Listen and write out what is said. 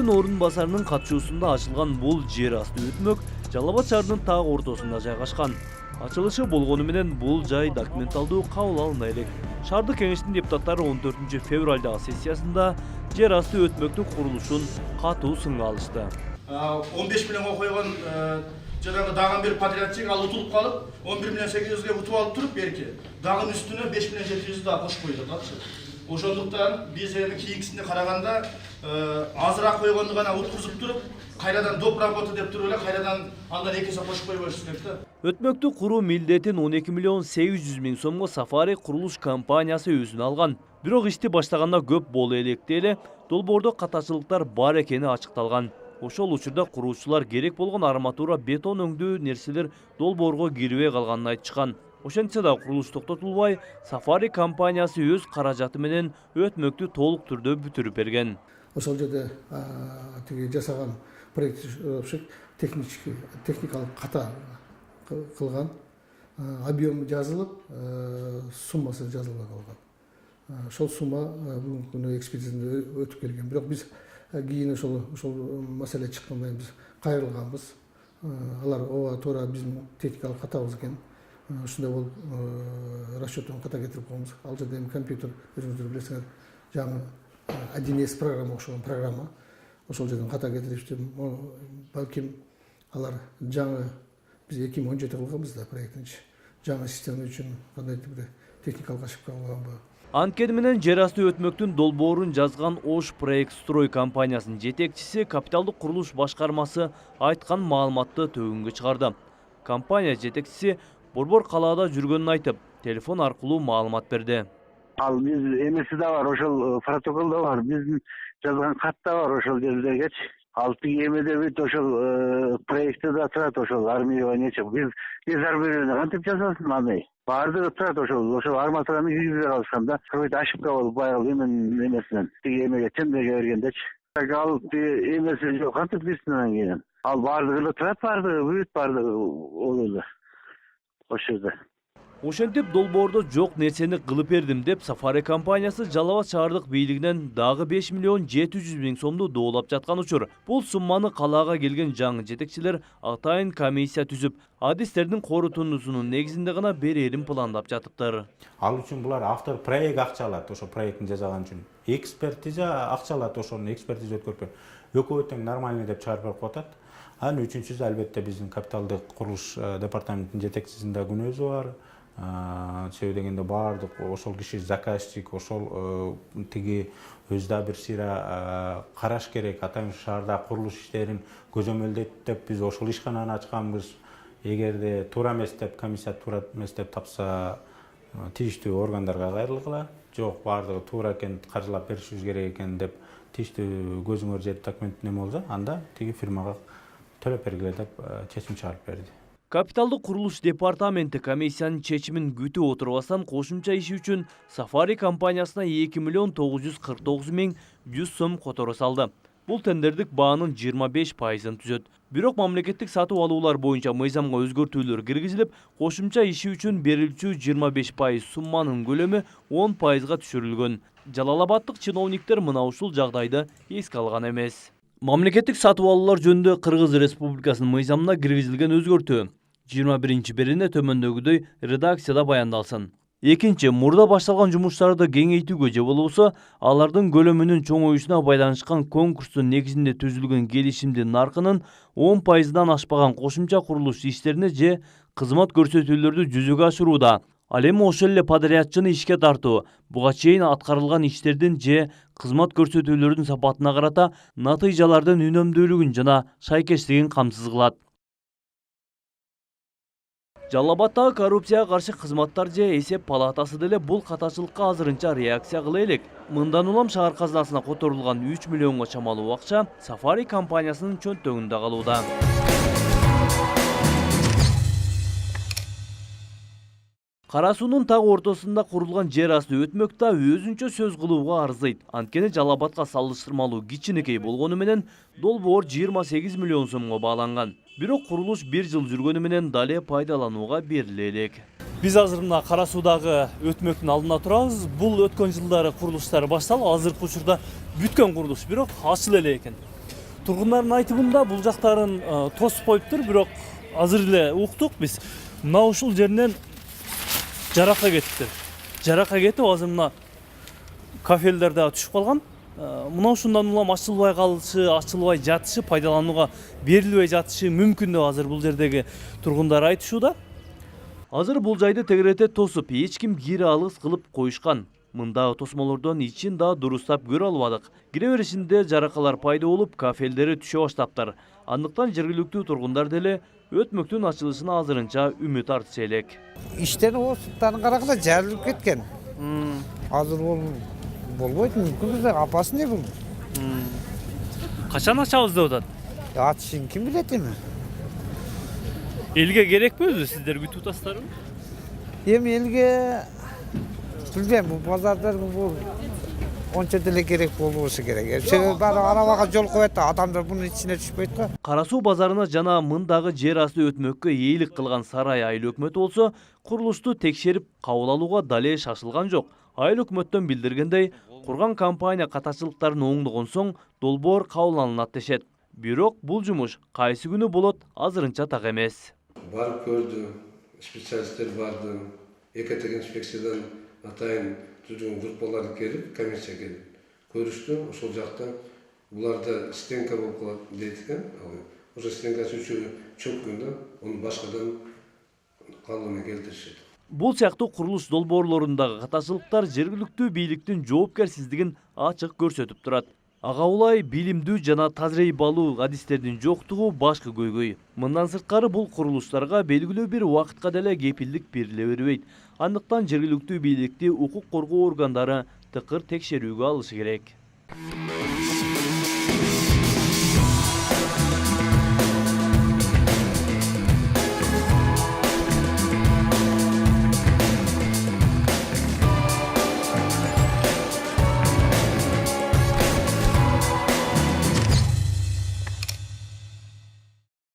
Кеминин орун басарынын катышуусунда ачылган бул жер асты өтмөк Жалал Абад шаарынын так ортосунда жайгашкан. Ачылышы болгону менен бул жай документалдуу кабыл алына элек. Шаардык кеңештин депутаттары 14 февралдагы сессиясында жер асты өтмөктүн курулушун катуу сынга алышты. 15 миллионго койгон жанагы дагы бир подрядчик ал утулуп калып 11 миллион 800ге утуп алып туруп берки дагы үстүнө 5 миллион 700 да кошуп койду катчы. Ошондуктан биз эми кийинкисине караганда азыраак койгонду гана уткузуп туруп кайрадан доп работа деп туруп эле кайрадан андан 2 эсе кошуп койбош керек да. Өтмөктү куруу милдетин 12 миллион 800 миң сомго Сафари курулуш компаниясы өзүнө алган. Бирок ишти баштаганда көп боло электе эле долбоордо катачылыктар бар экени ачыкталган. Ошол учурда куруучулар керек болгон арматура, бетон өңдүү нерселер долбоорго кирбей калганын айтышкан. Ошентсе да курулуш токтотулбай, Сафари компаниясы өз каражаты менен өтмөктү толук түрдө бүтүрүп берген. Ошол жерде тиги жасаган проектчик техникалык ката кылган, объем жазылып, суммасы жазылбай калган. Ошол сумма бүгүнкү күнү экспертизадан өтүп келген. Бирок биз кийин ошол маселе чыккандан кийин биз кайрылганбыз. Алар ооба туура биздин техникалык катабыз экен. Ушундай болуп расчеттон ката кетирип коебуз. Ал жерде эми компьютер өзүңүздөр билесиңер, жаңы 1С программа окшогон программа. Ошол жерден ката кетиришти. Балким алар жаңы биз 2017 кылганбыз да проектинчи. Жаңы система үчүн кандай бир техникалык ошибка болгонбу. Анткени менен жер асты өтмөктүн долбоорун жазган Ош Проект Строй компаниясынын жетекчиси капиталдык курулуш башкармасы айткан маалыматты төгүнгө чыгарды. Компания жетекчиси Борбор калаада жүргөнүн айтып, телефон аркылуу маалымат берди. Ал биз эмеси да бар, ошол протокол да бар, биздин жазган кат да бар ошол жердеги. Ал тиги эмеде бүт ошол проекти да турат, ошол армияга нече. Биз армияга кантип жазасың аны? Баардыгы турат ошол арматураны киргизип алышканда, какой-то ошибка болуп баягы эмесинен тиги эмеге тендерге бергендечи. Ал тиги эмеси жок, кантип кирсин анан кийин? Ал баардыгы эле турат, бүт баардыгы болду ошол жерде. Ошентип долбоордо жок нерсени кылып бердим деп Сафари компаниясы Жалал Абад шаардык бийлигинен дагы 5 миллион 700 миң сомду доолап жаткан учур. Бул сумманы калаага келген жаңы жетекчилер атайын комиссия түзүп, адистердин корутундусунун негизинде гана берерин пландап жатыптыр. Ал үчүн булар автор проект акча алат, ошо проектин жасаган үчүн. Экспертиза акча алат, ошону экспертиза өткөрүп, экөө тең нормальный деп чыгарып берип атат. Анын үчүнчүсү албетте биздин капиталдык курулуш департаментинин жетекчисинин да күнөөсү бар. Себеби дегенде баардык ошол киши заказчик, ошол тиги өзү да бир сыйра караш керек. Атайын шаарда курулуш иштерин көзөмөлдөйт деп биз ошол ишкананы ачканбыз. Эгерде туура эмес деп, комиссия туура эмес деп тапса, тийиштүү органдарга кайрылгыла. Жок, баардыгы туура экен, каржылап беришибиз керек экен деп тийиштүү көзүңөр жетип документ неме болсо, анда тиги фирмага төлөп бергиле деп чечим чыгарып берди. Капиталдык курулуш департаменти комиссиянын чечимин күтүп отурбастан кошумча иши үчүн Сафари компаниясына 2 миллион 949 миң 100 сом которо салды. Бул тендердик баанын 25%-ын түзөт. Бирок мамлекеттик сатып алуулар боюнча мыйзамга өзгөртүүлөр киргизилип, кошумча иши үчүн берилчү 25% сумманын көлөмү 10%га түшүрүлгөн. Жалал Абадтык чиновниктер мына ушул жагдайды эске алган эмес. Мамлекеттик сатып алуулар жөнүндө Кыргыз Республикасынын мыйзамына киргизилген өзгөртүү 21-бирине төмөндөгүдөй редакцияда баяндалсын. Экинчи, мурда башталган жумуштарды кеңейтүүгө же болбосо алардын көлөмүнүн чоңоюшуна байланышкан конкурстун негизинде түзүлгөн келишимдин наркынын 10%дан ашпаган кошумча курулуш иштерине же кызмат көрсөтүүлөрдү жүзөгө ашырууда. Ал эми ошол эле подрядчыны ишке тартуу, буга чейин аткарылган иштердин же кызмат көрсөтүүлөрдүн сапатына карата натыйжалардын үнөмдүүлүгүн жана шайкештигин камсыз кылат. Жалал Абадтагы коррупцияга каршы кызматтар же эсеп палатасы деле бул катачылыкка азырынча реакция кыла элек. Мындан улам шаар казынасына которулган 3 миллионго чамалуу акча Сафари компаниясынын чөнтөгүндө калууда. Кара суунун так ортосунда курулган жер асты өтмөк да өзүнчө сөз кылууга арзыйт. Анткени Жалал Абадка салыштырмалуу кичинекей болгону менен долбоор 28 миллион сомго бааланган. Бирок курулуш 1 жыл жүргөнү менен дале пайдаланууга бериле элек. Биз азыр мына Кара суудагы өтмөктүн алдында турабыз. Бул өткөн жылдары курулуштар башталып, азыркы учурда бүткөн курулуш, бирок ачыла элек экен. Тургундардын айтымында бул жактарын тосуп коюптур, бирок азыр эле уктук биз. Мына ушул жеринен жаракка кетиптир. Жаракка кетип, азыр мына кафелдер дагы түшүп калган. Мына ушундан улам ачылбай калышы, ачылбай жатышы, пайдаланууга берилбей жатышы мүмкүн деп азыр бул жердеги тургундар айтышууда. Азыр бул жайды тегерете тосуп, эч ким кире алыс кылып коюшкан. Мындагы тосмолордон ичин да дурустап көрө албадык. Кире беришинде жаракалар пайда болуп, кафелдери түшө баштаптыр. Андыктан жергиликтүү тургундар деле өтмөктүн ачылышына азырынча үмүт артышы элек. Иштен оозуттарын караганда жарылып кеткен. Азыр ол болбойт, мүмкүн эле апасы не болду? Качан ачабыз деп атат? Ачышын ким билет эми? Элге керекпи өзү, сиздер күтүп атасыздарбы? Эми элге билбейм, бул базардар бул ончо деле керек болбошу керек. Себеби баары арабага жол коет да, адамдар бунун ичине түшпөйт го. Кара суу базарына жана мындагы жер асты өтмөккө ээлик кылган Сарай айыл өкмөтү болсо, курулушту текшерип кабыл алууга дале шашылган жок. Айыл өкмөттөн билдиргендей, курган компания катачылыктарын оңдогон соң долбоор кабыл алынат дешет. Бирок бул жумуш кайсы күнү болот азырынча так эмес. Барып көрдү, специалисттер барды, экотек инспекциядан атайын түзүлгөн группалар келип, комиссия келип көрүштү. Ошол жакта буларда стенка болуп калат дейт экен. Ошо стенкасы чөккөндө аны башкадан калыбына келтиришет. Бул сыяктуу курулуш долбоорлорундагы катачылыктар жергиликтүү бийликтин жоопкерсиздигин ачык көрсөтүп турат. Ага улай билимдүү жана тажрыйбалуу адистердин жоктугу башкы көйгөй. Мындан сырткары бул курулуштарга белгилүү бир убакытка деле кепилдик бериле бербейт. Андыктан жергиликтүү бийликти укук коргоо органдары тыкыр текшерүүгө алышы керек.